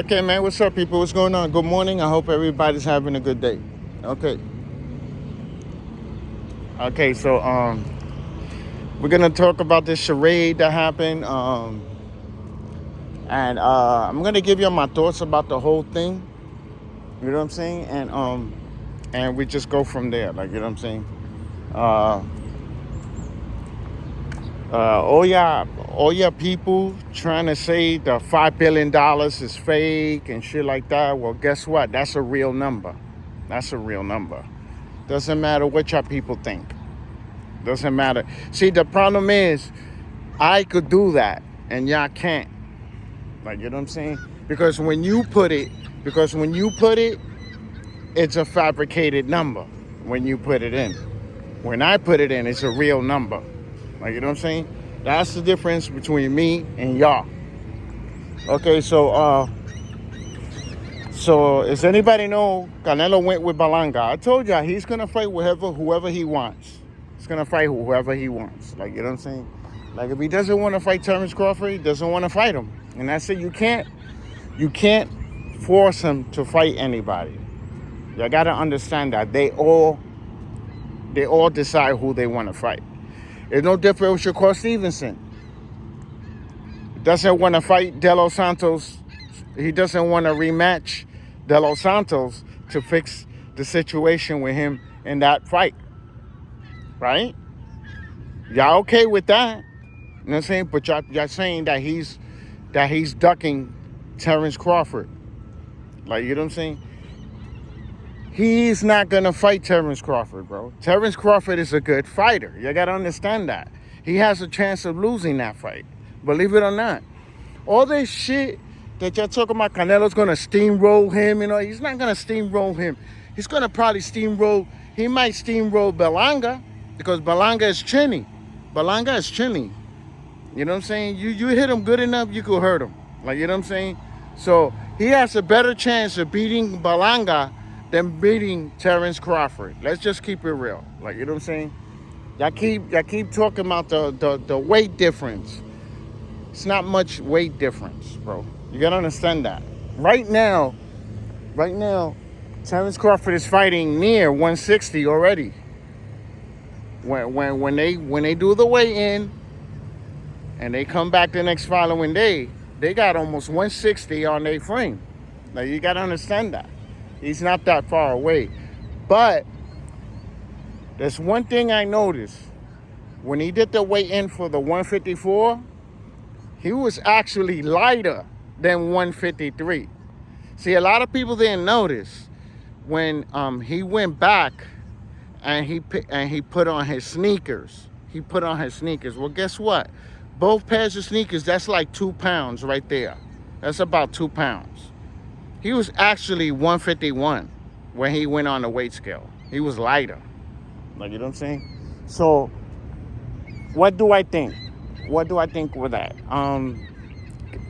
Okay, man, what's up, people? What's going on? Good morning. I hope everybody's having a good day. Okay. So we're gonna talk about this charade that happened, and I'm gonna give you my thoughts about the whole thing. You know what I'm saying? And we just go from there. Like, you know what I'm saying? All y'all people trying to say the $5 billion is fake and shit like that. Well, guess what? That's a real number. That's a real number. Doesn't matter what y'all people think. Doesn't matter. See, the problem is, I could do that and y'all can't. Like, you know what I'm saying? Because when you put it, it's a fabricated number when you put it in. When I put it in, it's a real number. Like, you know what I'm saying? That's the difference between me and y'all. Okay, so does anybody know Canelo went with Berlanga? I told y'all he's gonna fight whoever he wants. He's gonna fight whoever he wants. Like, you know what I'm saying? Like, if he doesn't want to fight Terrence Crawford, he doesn't want to fight him. And that's it. You can't force him to fight anybody. You gotta understand that they all decide who they want to fight. It's no different with Shakur Stevenson. Doesn't want to fight De Los Santos. He doesn't want to rematch De Los Santos to fix the situation with him in that fight. Right? Y'all okay with that? You know what I'm saying? But y'all saying that he's ducking Terrence Crawford. Like, you know what I'm saying? He's not going to fight Terrence Crawford, bro. Terrence Crawford is a good fighter. You got to understand that. He has a chance of losing that fight. Believe it or not. All this shit that y'all talking about, Canelo's going to steamroll him, you know, he's not going to steamroll him. He's going to probably he might steamroll Berlanga because Berlanga is chinny. Berlanga is chinny. You know what I'm saying? You hit him good enough, you could hurt him. Like, you know what I'm saying? So he has a better chance of beating Berlanga than beating Terrence Crawford. Let's just keep it real. Like, you know what I'm saying? Y'all keep talking about the weight difference. It's not much weight difference, bro. You gotta understand that. Right now, Terrence Crawford is fighting near 160 already. When they do the weigh-in and they come back the next following day, they got almost 160 on their frame. Now you gotta understand that. He's not that far away. But there's one thing I noticed. When he did the weigh-in for the 154, he was actually lighter than 153. See, a lot of people didn't notice when he went back and he put on his sneakers. Well, guess what? Both pairs of sneakers, that's like 2 pounds right there. That's about 2 pounds. He was actually 151 when he went on the weight scale. He was lighter. Like, you know what I'm saying? So, what do I think? What do I think with that?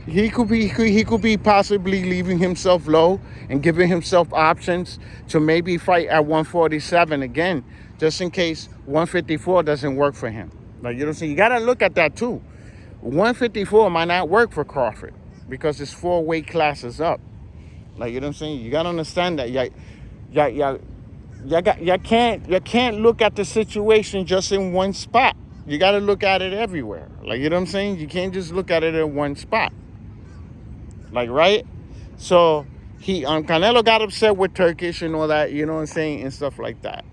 He could be possibly leaving himself low and giving himself options to maybe fight at 147 again, just in case 154 doesn't work for him. Like, you know what I'm saying? You got to look at that too. 154 might not work for Crawford because it's 4 weight classes up. Like, you know what I'm saying? You got to understand that. You can't look at the situation just in one spot. You got to look at it everywhere. Like, you know what I'm saying? You can't just look at it in one spot. Like, right? So, Canelo got upset with Turkish and all that, you know what I'm saying? And stuff like that.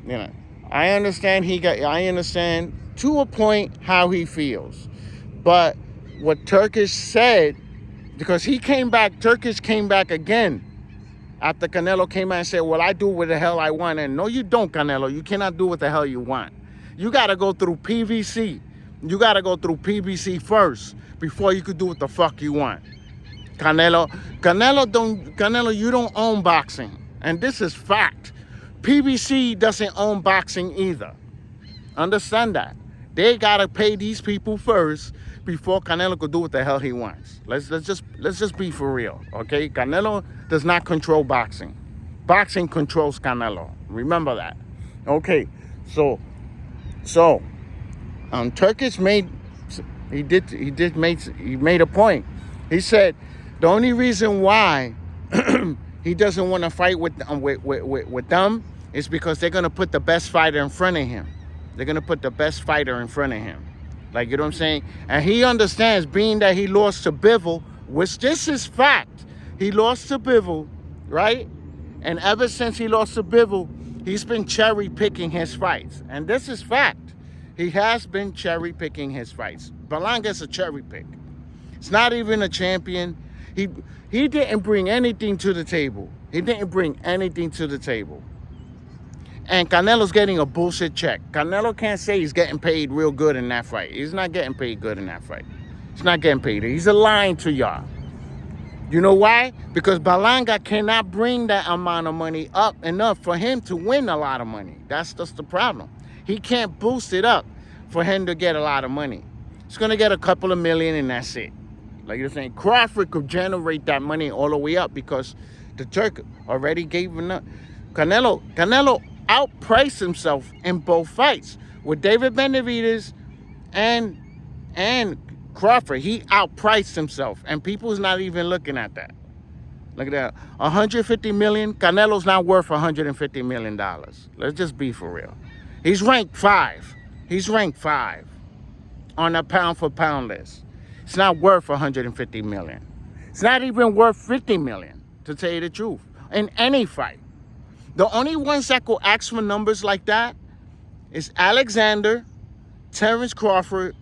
You know, I understand to a point how he feels. But what Turkish said, because Turkish came back again after Canelo came out and said, well, I do what the hell I want. And no, you don't, Canelo. You cannot do what the hell you want. You got to go through PVC. You got to go through PVC first before you could do what the fuck you want. Canelo, you don't own boxing. And this is fact. PVC doesn't own boxing either. Understand that. They got to pay these people first before Canelo could do what the hell he wants. Let's just be for real, okay? Canelo does not control boxing. Boxing controls Canelo. Remember that. Okay, so Turkish made a point. He said The only reason why he doesn't want to fight with them is because they're going to put the best fighter in front of him. They're going to put the best fighter in front of him. Like, you know what I'm saying? And he understands, being that he lost to Bivol, which this is fact. He lost to Bivol, right? And ever since he lost to Bivol, he's been cherry picking his fights. And this is fact. He has been cherry picking his fights. Berlanga's a cherry pick. It's not even a champion. He didn't bring anything to the table. He didn't bring anything to the table. And Canelo's getting a bullshit check. Canelo can't say he's getting paid real good in that fight. He's not getting paid good in that fight. He's not getting paid. He's lying to y'all. You know why? Because Berlanga cannot bring that amount of money up enough for him to win a lot of money. That's just the problem. He can't boost it up for him to get a lot of money. He's going to get a couple of million and that's it. Like you're saying, Crawford could generate that money all the way up because the Turk already gave enough. Canelo outpriced himself in both fights. With David Benavidez and Crawford, he outpriced himself, and people's not even looking at that. Look at that. 150 million. Canelo's not worth 150 million dollars. Let's just be for real. He's ranked 5. He's ranked 5 on a pound for pound list. It's not worth 150 million. It's not even worth 50 million, to tell you the truth, in any fight. The only ones that could ask for numbers like that is Alexander, Terrence Crawford,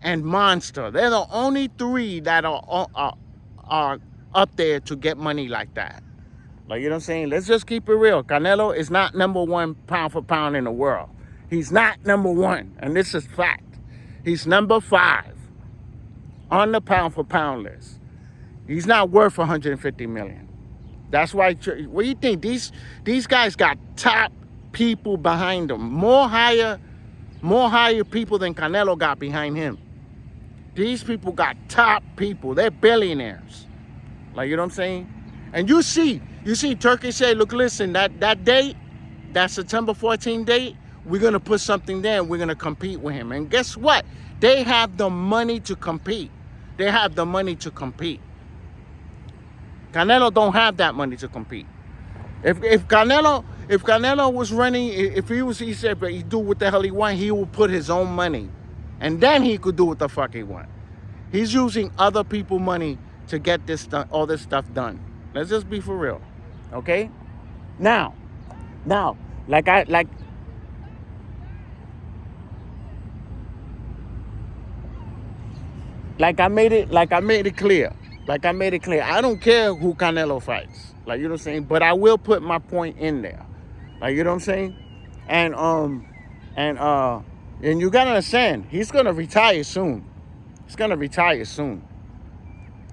and Monster. They're the only 3 that are up there to get money like that. Like, you know what I'm saying? Let's just keep it real. Canelo is not number 1 pound for pound in the world. He's not number 1, and this is fact. He's number 5 on the pound for pound list. He's not worth 150 million. That's why. What do you think? These guys got top people behind them. More higher people than Canelo got behind him. These people got top people. They're billionaires. Like, you know what I'm saying? And you see Turkey say, look, listen, that date, that September 14th date, we're going to put something there and we're going to compete with him. And guess what? They have the money to compete. They have the money to compete. Canelo don't have that money to compete. If Canelo was running, he said, but he do what the hell he want, he will put his own money. And then he could do what the fuck he want. He's using other people's money to get this done, all this stuff done. Let's just be for real. Okay? Now, like I made it clear. I don't care who Canelo fights. Like, you know what I'm saying? But I will put my point in there. Like, you know what I'm saying? And you gotta understand, he's gonna retire soon.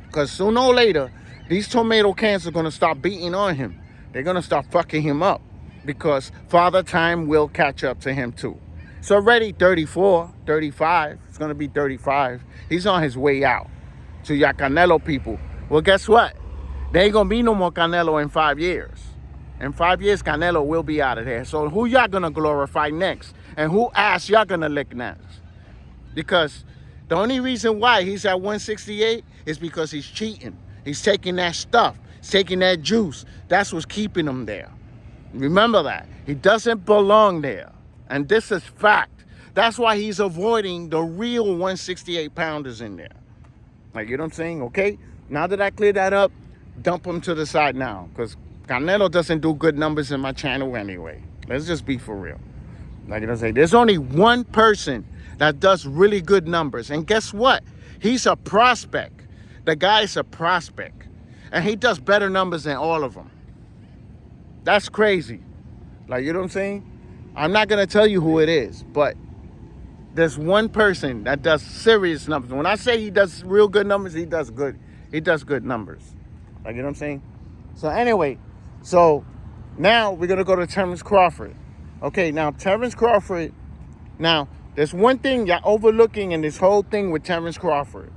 Because sooner or later, these tomato cans are gonna start beating on him. They're gonna start fucking him up. Because Father Time will catch up to him too. It's already 34, 35. It's gonna be 35. He's on his way out. To your Canelo people. Well, guess what? There ain't gonna be no more Canelo in 5 years. In 5 years, Canelo will be out of there. So who y'all gonna glorify next? And who ass y'all gonna lick next? Because the only reason why he's at 168 is because he's cheating. He's taking that stuff. He's taking that juice. That's what's keeping him there. Remember that. He doesn't belong there. And this is fact. That's why he's avoiding the real 168 pounders in there. Like, you know what I'm saying? Okay? Now that I cleared that up, dump him to the side now. Because Canelo doesn't do good numbers in my channel anyway. Let's just be for real. Like, you know what I'm saying? There's only one person that does really good numbers. And guess what? He's a prospect. The guy's a prospect. And he does better numbers than all of them. That's crazy. Like, you know what I'm saying? I'm not going to tell you who it is. But there's one person that does serious numbers. When I say he does real good numbers, he does good. He does good numbers. Like, you know what I'm saying? So anyway, so now we're going to go to Terrence Crawford. Okay, now Terrence Crawford. Now, there's one thing you're overlooking in this whole thing with Terrence Crawford.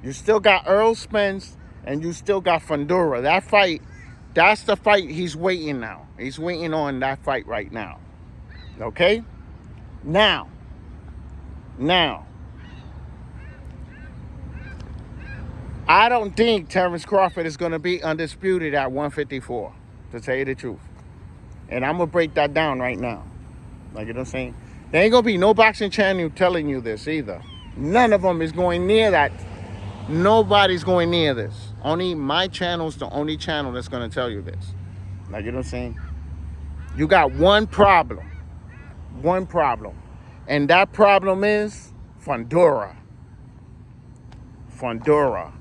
You still got Errol Spence and you still got Fundora. That fight, that's the fight he's waiting now. He's waiting on that fight right now. Okay? Now, I don't think Terrence Crawford is going to be undisputed at 154, to tell you the truth. And I'm going to break that down right now. Like, you know what I'm saying? There ain't going to be no boxing channel telling you this either. None of them is going near that. Nobody's going near this. Only my channel's the only channel that's going to tell you this. Like, you know what I'm saying? You got one problem. One problem. And that problem is Fundora. Fundora.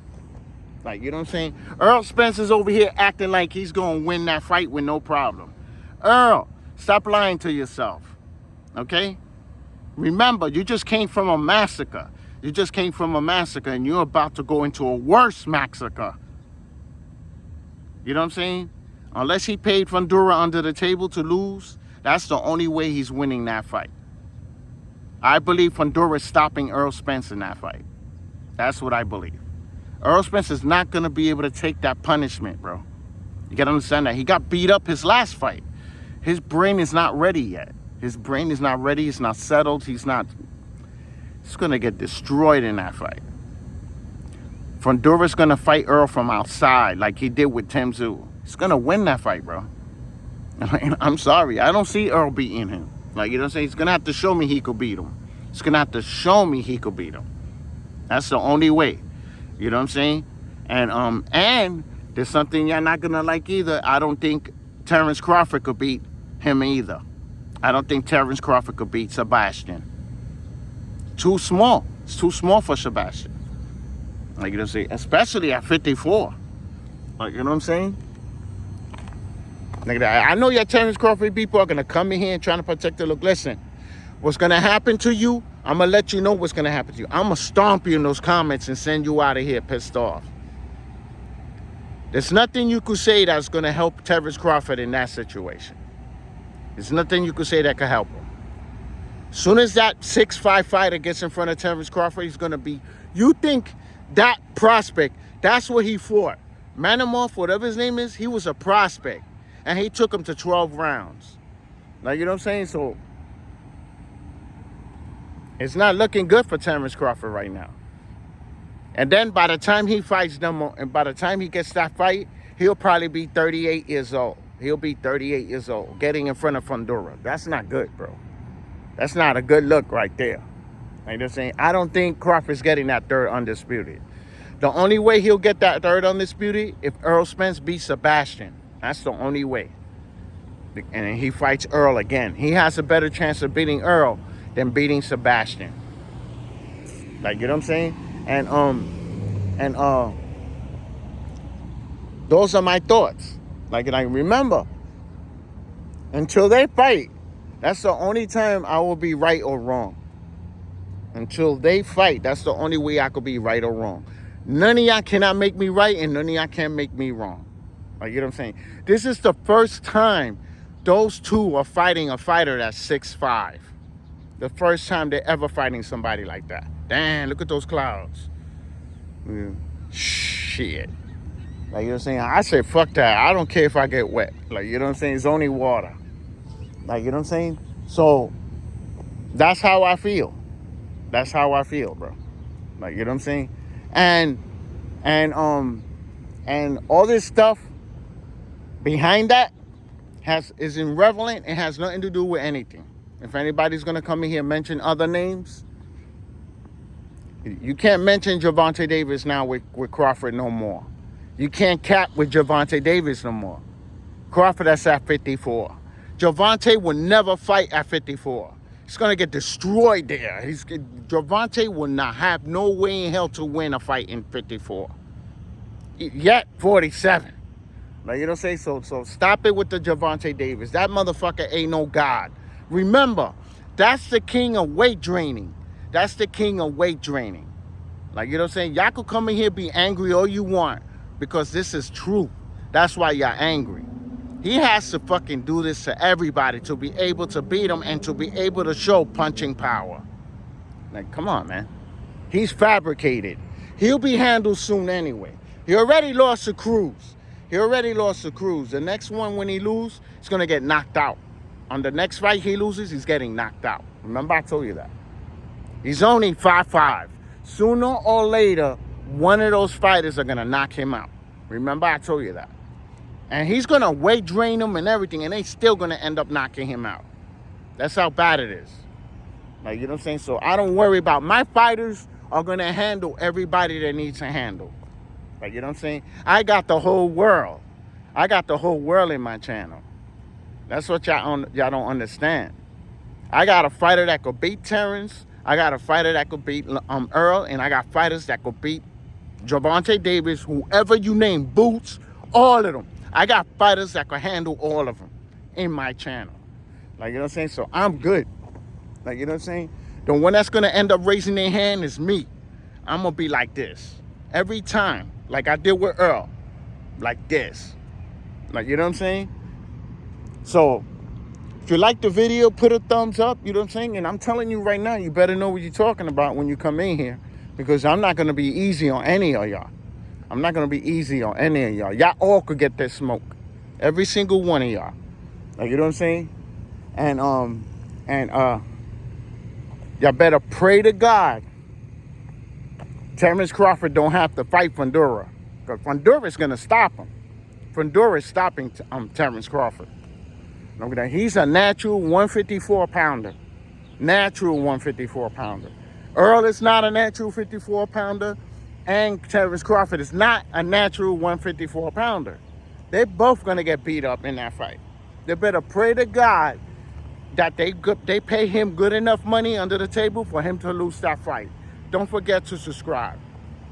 Like, you know what I'm saying? Errol Spencer's over here acting like he's going to win that fight with no problem. Errol, stop lying to yourself. Okay? Remember, you just came from a massacre. You just came from a massacre and you're about to go into a worse massacre. You know what I'm saying? Unless he paid Fundora under the table to lose, that's the only way he's winning that fight. I believe Fundora is stopping Errol Spence in that fight. That's what I believe. Errol Spence is not going to be able to take that punishment, bro. You got to understand that. He got beat up his last fight. His brain is not ready yet. His brain is not ready. It's not settled. He's going to get destroyed in that fight. Fundora's going to fight Errol from outside like he did with Tim Tszyu. He's going to win that fight, bro. I'm sorry. I don't see Errol beating him. Like, you know what I'm saying? He's going to have to show me he could beat him. He's going to have to show me he could beat him. That's the only way. You know what I'm saying? And there's something you're not going to like either. I don't think Terrence Crawford could beat him either. I don't think Terrence Crawford could beat Sebastian. Too small. It's too small for Sebastian. Like, you know what I'm saying? Especially at 54. Like, you know what I'm saying? Like, I know your Terrence Crawford people are going to come in here and trying to protect the look. Listen, what's going to happen to you, I'm going to let you know what's going to happen to you. I'm going to stomp you in those comments and send you out of here pissed off. There's nothing you could say that's going to help Terrence Crawford in that situation. There's nothing you could say that could help him. Soon as that 6'5" fighter gets in front of Terrence Crawford, he's going to be... You think that prospect, that's what he fought. Manimoff, whatever his name is, he was a prospect. And he took him to 12 rounds. Like, you know what I'm saying? So, it's not looking good for Terrence Crawford right now. And then by the time he fights them, and by the time he gets that fight, he'll probably be 38 years old. He'll be 38 years old, getting in front of Fundora. That's not good, bro. That's not a good look right there. Like, you know what I'm saying? I don't think Crawford's getting that third undisputed. The only way he'll get that third undisputed if Errol Spence beats Sebastian. That's the only way. And he fights Errol again. He has a better chance of beating Errol than beating Sebastian. Like, you know what I'm saying? And those are my thoughts. Like, and I remember, until they fight, that's the only time I will be right or wrong. Until they fight, that's the only way I could be right or wrong. None of y'all cannot make me right, and none of y'all can make me wrong. Like, you know what I'm saying? This is the first time those two are fighting a fighter that's 6'5". The first time they're ever fighting somebody like that. Damn, look at those clouds. Shit. Like, you know what I'm saying? I say, fuck that. I don't care if I get wet. Like, you know what I'm saying? It's only water. Like, you know what I'm saying? So, that's how I feel. That's how I feel, bro. Like, you know what I'm saying? And all this stuff behind that is irrelevant. It has nothing to do with anything. If anybody's going to come in here and mention other names, you can't mention Gervonta Davis now with Crawford no more. You can't cap with Gervonta Davis no more. Crawford, that's at 54. Gervonta will never fight at 54. He's going to get destroyed there. Gervonta will not have no way in hell to win a fight in 54. Yet 47. Like, you know what I'm saying? So stop it with the Gervonta Davis. That motherfucker ain't no god. Remember, that's the king of weight draining. That's the king of weight draining. Like, you know what I'm saying? Y'all could come in here be angry all you want because this is true. That's why y'all angry. He has to fucking do this to everybody to be able to beat him and to be able to show punching power. Like, come on, man. He's fabricated. He'll be handled soon anyway. He already lost to Cruz. The next one, when he loses, he's going to get knocked out. On the next fight he loses, he's getting knocked out. Remember, I told you that. He's only 5'5". Sooner or later, one of those fighters are going to knock him out. Remember, I told you that. And he's going to weight drain him and everything, and they still going to end up knocking him out. That's how bad it is. Like, you know what I'm saying? So I don't worry about, my fighters are going to handle everybody they need to handle. Like, you know what I'm saying? I got the whole world. I got the whole world in my channel. That's what y'all don't understand. I got a fighter that could beat Terrence. I got a fighter that could beat Errol. And I got fighters that could beat Gervonta Davis, whoever you name, Boots, all of them. I got fighters that could handle all of them in my channel. Like, you know what I'm saying? So I'm good. Like, you know what I'm saying? The one that's going to end up raising their hand is me. I'm going to be like this. Every time. Like I did with Errol. Like this. Like, you know what I'm saying? So, if you like the video, put a thumbs up. You know what I'm saying? And I'm telling you right now, you better know what you're talking about when you come in here. Because I'm not going to be easy on any of y'all. I'm not going to be easy on any of y'all. Y'all all could get that smoke. Every single one of y'all. Like, you know what I'm saying? And y'all better pray to God Terrence Crawford don't have to fight Fundora. Because Fundora is going to stop him. Fundora is stopping Terrence Crawford. Look at that. He's a natural 154-pounder. Natural 154-pounder. Errol is not a natural 54-pounder. And Terrence Crawford is not a natural 154-pounder. They're both going to get beat up in that fight. They better pray to God that they pay him good enough money under the table for him to lose that fight. Don't forget to subscribe.